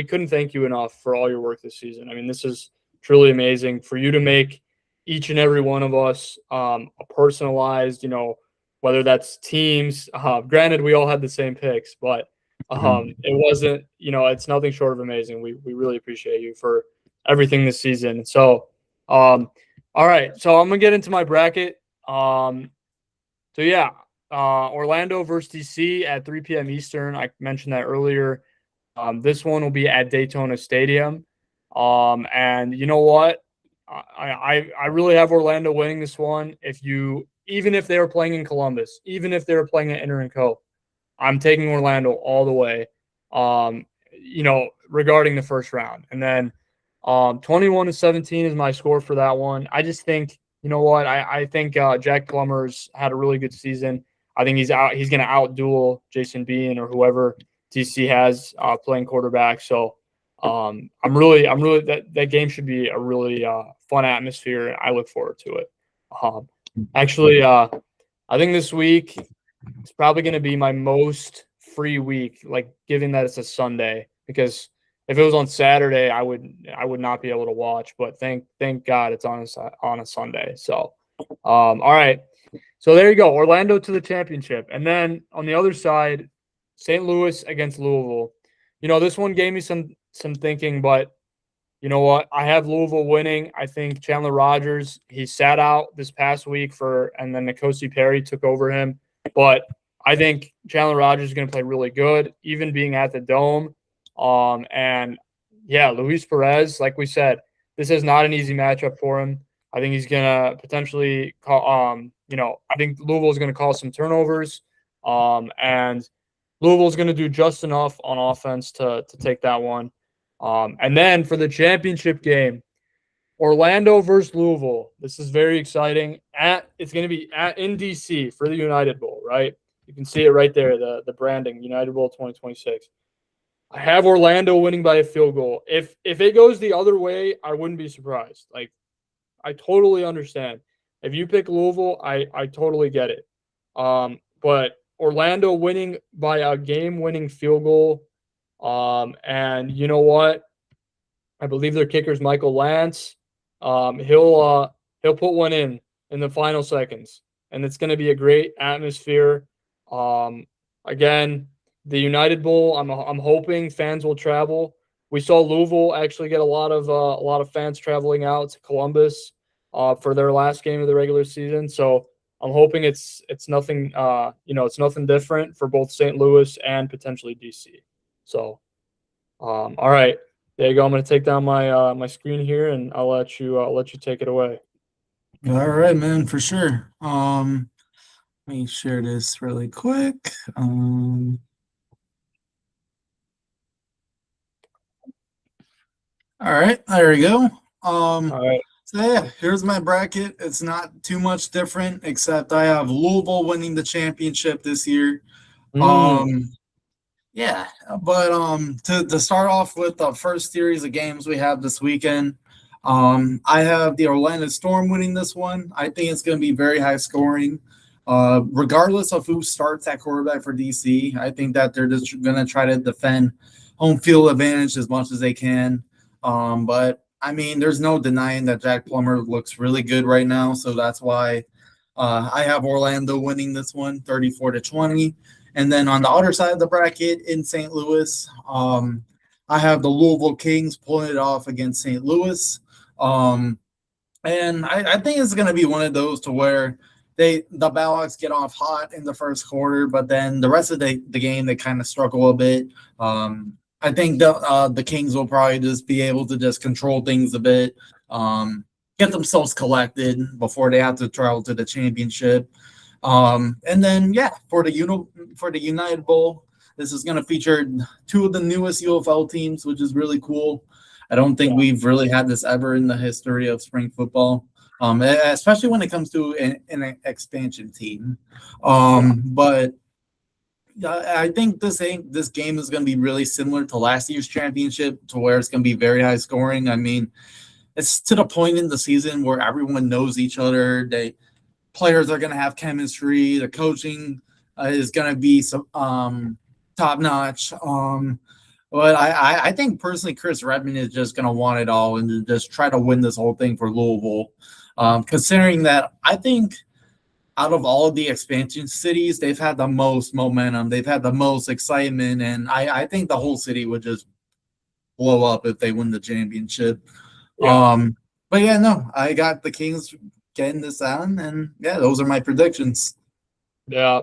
couldn't thank you enough for all your work this season. I mean, this is truly amazing for you to make each and every one of us a personalized, whether that's teams. Granted, we all had the same picks, but Mhm. it wasn't, it's nothing short of amazing. We really appreciate you for everything this season. So, all right, so I'm gonna get into my bracket. So yeah, Orlando versus DC at 3 p.m. Eastern. I mentioned that earlier. This one will be at Daytona Stadium. And you know what? I really have Orlando winning this one. Even if they were playing in Columbus, even if they were playing at Inter and Co, I'm taking Orlando all the way. Regarding the first round, and then 21-17 is my score for that one. I just think, you know what? I think Jack Plummer's had a really good season. I think he's going to outduel Jason Bean or whoever DC has playing quarterback. So I'm really that game should be a really fun atmosphere, and I look forward to it. Actually, I think this week it's probably going to be my most free week, like given that it's a Sunday, because if it was on Saturday, I would not be able to watch. But thank God it's on a Sunday. So, all right. So there you go, Orlando to the championship, and then on the other side, St. Louis against Louisville. This one gave me some thinking, but you know what? I have Louisville winning. I think Chandler Rogers, he sat out this past week and then N'Kosi Perry took over him. But I think Chandler Rogers is going to play really good, even being at the Dome. And yeah, Luis Perez, like we said, this is not an easy matchup for him. I think he's going to potentially call, I think Louisville is going to cause some turnovers. And Louisville is going to do just enough on offense to take that one. And then for the championship game, Orlando versus Louisville. This is very exciting. It's going to be in DC for the United Bowl, right? You can see it right there, the branding, United Bowl 2026. I have Orlando winning by a field goal. If it goes the other way, I wouldn't be surprised. Like, I totally understand. If you pick Louisville, I totally get it. But Orlando winning by a game-winning field goal. And you know what? I believe their kicker's Michael Lance. He'll put one in the final seconds, and it's going to be a great atmosphere. Again, the United Bowl. I'm hoping fans will travel. We saw Louisville actually get a lot of fans traveling out to Columbus for their last game of the regular season. So I'm hoping it's nothing it's nothing different for both St. Louis and potentially DC. So, all right, there you go. I'm going to take down my screen here, and I'll let you take it away. All right, man, for sure. Let me share this really quick. All right, there we go. All right. So yeah, here's my bracket. It's not too much different, except I have Louisville winning the championship this year. Yeah, but to start off with the first series of games we have this weekend, I have the Orlando Storm winning this one. I think it's going to be very high scoring. Regardless of who starts at quarterback for DC, I think that they're just going to try to defend home field advantage as much as they can. But I mean, there's no denying that Jack Plummer looks really good right now, so that's why I have Orlando winning this one, 34-20. And then on the other side of the bracket in St. Louis, I have the Louisville Kings pulling it off against St. Louis. And I think it's going to be one of those to where the Battlehawks get off hot in the first quarter, but then the rest of the game, they kind of struggle a bit. I think the Kings will probably just be able to just control things a bit, get themselves collected before they have to travel to the championship. And then, yeah, for the United Bowl, this is going to feature two of the newest UFL teams, which is really cool. I don't think we've really had this ever in the history of spring football, especially when it comes to an expansion team. But I think this game is going to be really similar to last year's championship, to where it's going to be very high scoring. I mean, it's to the point in the season where everyone knows each other. Players are going to have chemistry. The coaching is going to be top notch. But I think personally, Chris Redmond is just going to want it all and just try to win this whole thing for Louisville. Considering that, I think out of all of the expansion cities, they've had the most momentum. They've had the most excitement, and I think the whole city would just blow up if they win the championship. Yeah. But yeah, no, I got the Kings getting this on, and yeah, those are my predictions. Yeah,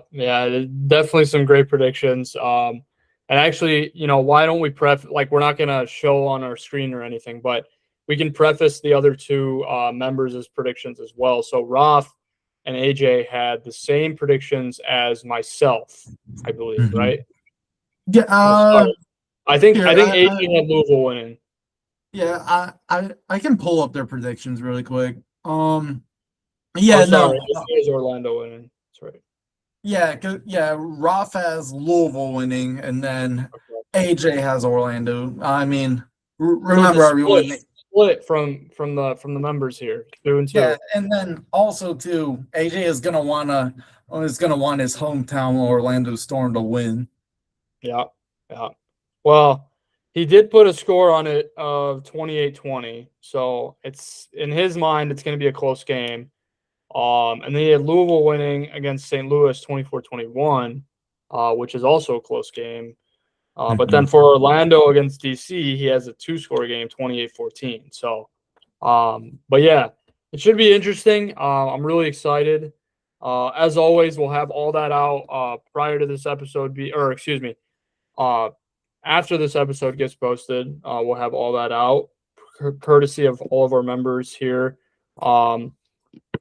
definitely some great predictions. And actually, why don't we like we're not gonna show on our screen or anything, but we can preface the other two members' predictions as well. So Raf and AJ had the same predictions as myself, I believe, right? Yeah, Let's start. I here, think AJ had Louisville winning. I can pull up their predictions really quick. Oh, Yeah, sorry, no, AJ has Orlando winning. That's right. yeah, Roth has Louisville winning, and then Okay. AJ has Orlando. I mean, So it's a remember everyone. split from the members here, 2-2. Yeah, and then also too, AJ is gonna want his hometown Orlando Storm to win. Yeah, yeah. Well, he did put a score on it of 28-20, so it's in his mind it's going to be a close game. And then he had Louisville winning against St. Louis 24-21, which is also a close game. But then for Orlando against DC, he has a two-score game, 28-14. So, but yeah, it should be interesting. I'm really excited. As always, we'll have all that out prior to this episode excuse me, after this episode gets posted. We'll have all that out, courtesy of all of our members here.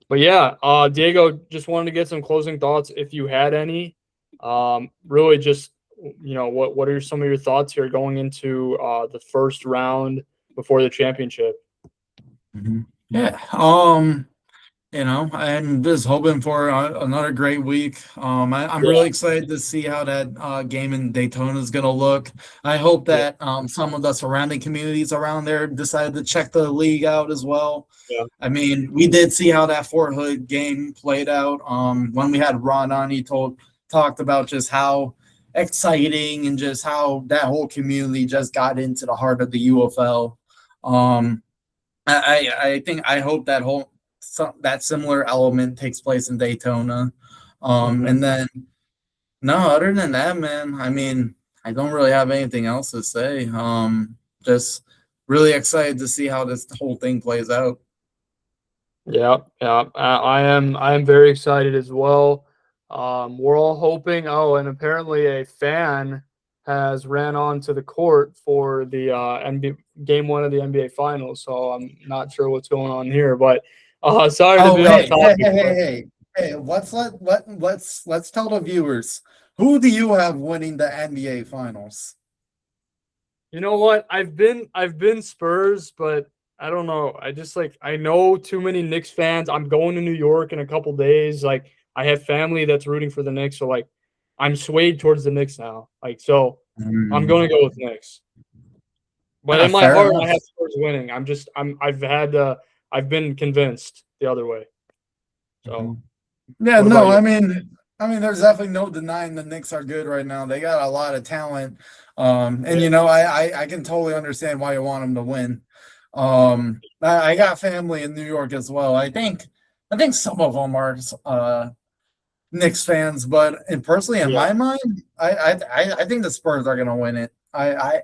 But yeah, Diego, just wanted to get some closing thoughts if you had any. Really just what are some of your thoughts here going into the first round before the championship? Yeah. I'm just hoping for another great week. I'm really excited to see how that game in Daytona is going to look. I hope that some of the surrounding communities around there decide to check the league out as well. Yeah. I mean, we did see how that Fort Hood game played out. When we had Ron on, he talked about just how exciting and just how that whole community just got into the heart of the UFL. I hope that similar element takes place in Daytona. And then other than that, man, I mean, I don't really have anything else to say. Just really excited to see how this whole thing plays out. Yeah. I am very excited as well. We're all hoping. Oh, and apparently a fan has ran onto the court for the NBA game 1 of the NBA Finals. So I'm not sure what's going on here, but sorry to be off topic. Hey, let's tell the viewers, who do you have winning the NBA Finals? You know what? I've been Spurs, but I don't know. I know too many Knicks fans. I'm going to New York in a couple days. Like I have family that's rooting for the Knicks, so like I'm swayed towards the Knicks now. Like so, I'm going to go with Knicks. But in my heart, I have Spurs winning. I've been convinced the other way. So yeah, no, I mean, there's definitely no denying the Knicks are good right now. They got a lot of talent, and I can totally understand why you want them to win. I got family in New York as well. I think some of them are Knicks fans, but personally, in my mind, I think the Spurs are gonna win it. I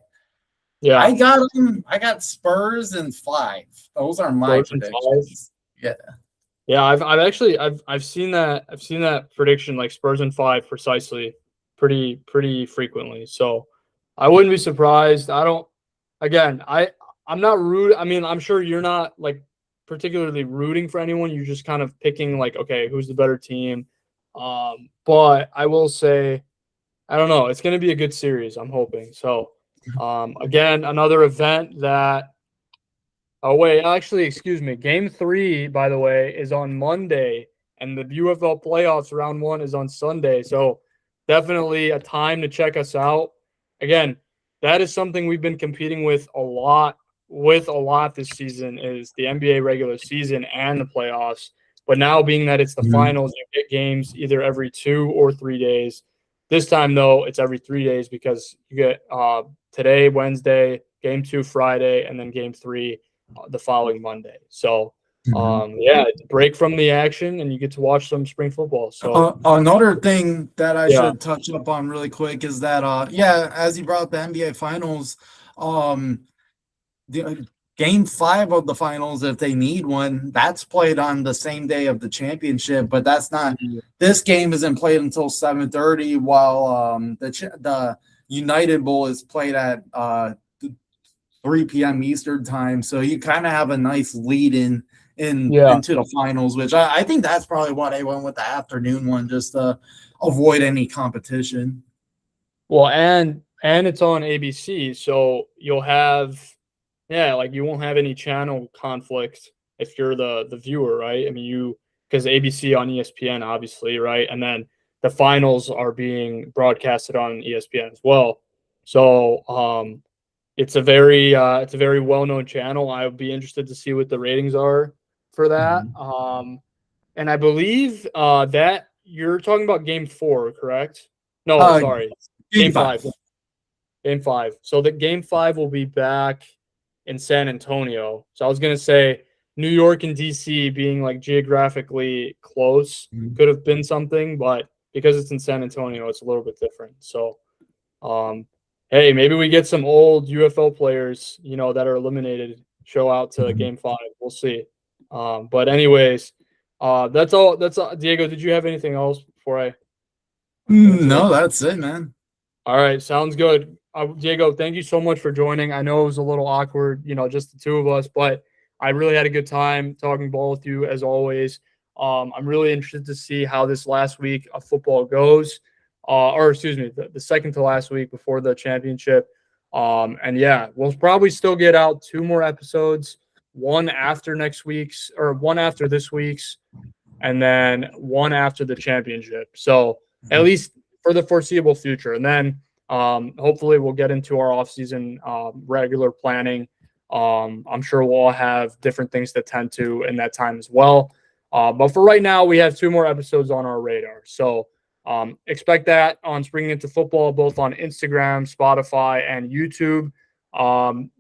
got them. I got Spurs in 5. Those are my predictions. Yeah. Yeah, I've seen that prediction, like Spurs in 5 precisely, pretty frequently. So I wouldn't be surprised. I'm not rude. I mean, I'm sure you're not like particularly rooting for anyone. You're just kind of picking like, okay, who's the better team? But I will say, I don't know. It's going to be a good series. I'm hoping. So, again, another event that. Oh wait, actually, excuse me. Game 3, by the way, is on Monday, and the UFL playoffs round 1 is on Sunday. So definitely a time to check us out. Again, that is something we've been competing with a lot this season is the NBA regular season and the playoffs. But now being that it's the finals, you get games either every 2 or 3 days. This time though, it's every 3 days because you get today, Wednesday, game 2 Friday, and then game 3 the following Monday. So break from the action and you get to watch some spring football. So another thing that I should touch up on really quick is that as you brought up the NBA finals, the Game 5 of the finals, if they need one, that's played on the same day of the championship, but that's not. This game isn't played until 7:30, while the United Bowl is played at 3 p.m. Eastern time. So you kind of have a nice lead into the finals, which I think that's probably why they went with the afternoon one, just to avoid any competition. Well, and it's on ABC, so you'll have. Yeah, like you won't have any channel conflict if you're the viewer, right? I mean, because ABC on ESPN, obviously, right? And then the finals are being broadcasted on ESPN as well. So it's a very well-known channel. I would be interested to see what the ratings are for that. And I believe that you're talking about Game 4, correct? No, sorry, Game 5. Game 5. So the Game 5 will be back in San Antonio. So I was going to say New York and DC being like geographically close could have been something, but because it's in San Antonio, it's a little bit different. So, hey, maybe we get some old UFL players, that are eliminated, show out to Game 5. We'll see. But anyways, that's all. Diego, did you have anything else before I? No, that's it, man. All right, sounds good. Diego, thank you so much for joining. I know it was a little awkward, just the two of us, but I really had a good time talking ball with you as always. I'm really interested to see how this last week of football goes, or excuse me, the second to last week before the championship. And yeah, we'll probably still get out 2 more episodes, one after this week's, and then one after the championship. So at least for the foreseeable future. And then hopefully we'll get into our off-season regular planning. I'm sure we'll all have different things to tend to in that time as well. But for right now, we have 2 more episodes on our radar. So expect that on Springing Into Football, both on Instagram, Spotify, and YouTube.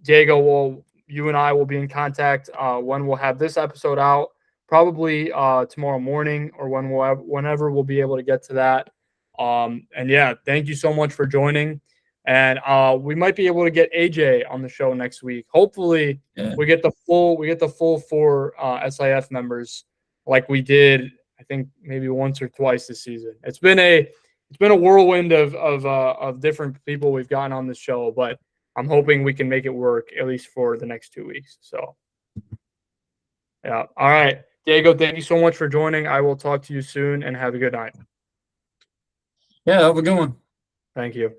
Diego, you and I will be in contact when we'll have this episode out, probably tomorrow morning or whenever we'll be able to get to that. And yeah, thank you so much for joining. And we might be able to get AJ on the show next week. Hopefully, we get the full 4 SIF members like we did, I think maybe once or twice this season. It's been a whirlwind of different people we've gotten on the show, but I'm hoping we can make it work at least for the next 2 weeks. So yeah. All right. Diego, thank you so much for joining. I will talk to you soon and have a good night. Yeah, have a good one. Thank you.